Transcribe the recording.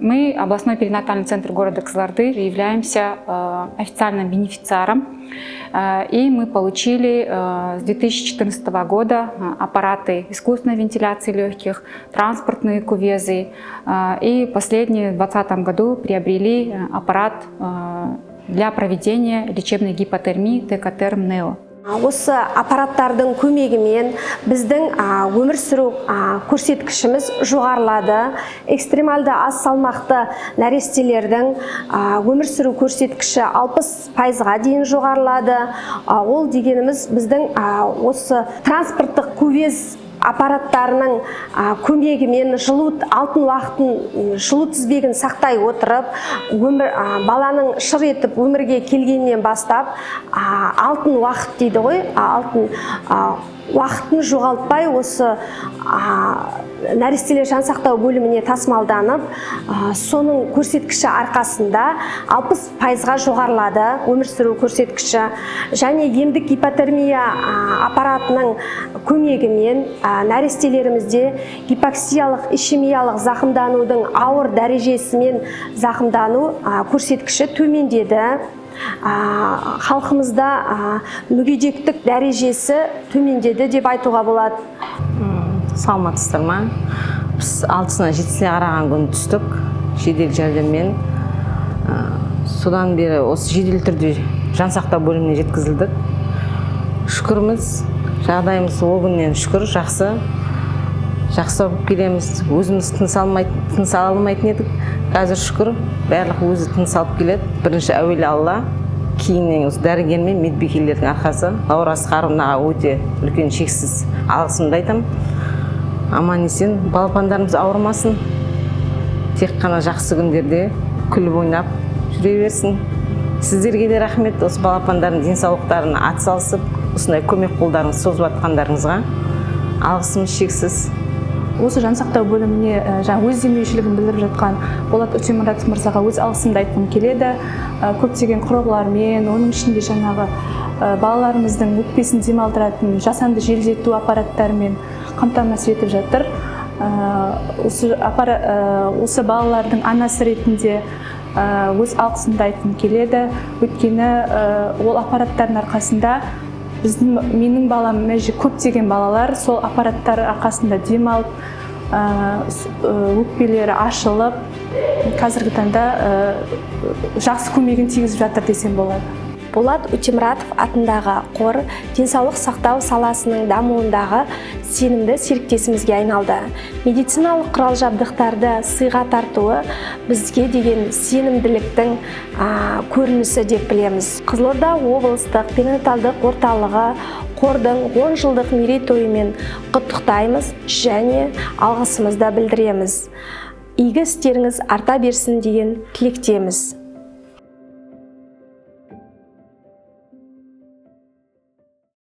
Мы, областной перинатальный центр города Кызылорды, являемся официальным бенефициаром. И мы получили с 2014 года аппараты искусственной вентиляции легких, транспортные кувезы. И последние в 2020 году приобрели аппарат для проведения лечебной гипотермии Текатерм Нео. Осы аппараттардың көмегімен біздің өмір сүру көрсеткішіміз жоғарылады. Экстремалды аз салмақты нәрестелердің өмір сүру көрсеткіші 60%-ға дейін жоғарылады. Ол дегеніміз біздің осы транспорттық кувез аппараттарының көмегімен алтын уақытын жылу тізбегін сақтай отырып, баланың шыр етіп өмірге келгеннен бастап алтын уақыт дейді ғой, алтын уақытын жоғалтпай осы нәрестелер жансақтау бөліміне тасымалданып, соның көрсеткіші арқасында 60%-ға жоғарылады өмір сүру көрсеткіші. Және емдік гипотермия аппаратының көмегімен нәрестелерімізде гипоксиялық ишемиялық зақымданудың ауыр дәрежесімен зақымдану көрсеткіші төмендеді. Халқымызда мүгедектік дәрежесі төмендеді деп айтуға болады. Саламатсыздар ма? Біз 6-сына 7-сіне қараған күн түстік жедел жәрдеммен. Содан бері осы жедел түрде жансақтау бөліміне жеткізілдік. Шүкірміз, жағдайымыз ол күннен шүкір, жақсы болып келеміз. Өзіміз тыныс ала алмайтын едік. Қазір шүкір, барлық өзі тыныс алып келеді. Бірінші әуелі Алла, кейіннен осы дәрігер мен медбикелердің арқасы. Лаура Асқаровнаға өте үлкен шексіз алғысымды айтамын. Аман-есен, балапандарымыз ауырмасын. Тек қана жақсы күндерде күліп ойнап жүре берсін. Сіздерге де рахмет, осы балапандардың денсаулықтарына атсалысып, осындай көмек қолдарыңыз созып жатқандарыңызға алғысымыз шексіз. Осы жансақтау бөліміне өз демеушілігін білдіріп жатқан Болат Өтемұратов мырзаға өз алғысымды айтқым келеді. Көптеген құрылғылармен, оның ішінде жаңағы балаларымыздың өкпесін демалдыратын жасанды желдету аппараттарымен қамтамасыз етіп жатыр. Осы балалардың анасы ретінде өз алғысымды айтқым келеді. Өйткені ол аппараттардың арқасында менің балам, көптеген балалар сол аппараттар арқасында демалып, өкпелері ашылып, қазіргі таңда жақсы көмегін тигізіп жатыр десем болады. Болат Өтемұратов атындағы қор денсаулық сақтау саласының дамуындағы сенімді серіктесімізге айналды. Медициналық құрал-жабдықтарды сыйға тартуы бізге деген сенімділіктің көрінісі деп білеміз. Қызылорда облыстық перинаталдық орталығы қордың 10 жылдық мерейтойымен құттықтаймыз және алғысымызды білдіреміз. Игі істеріңіз арта берсін деген тілектеміз.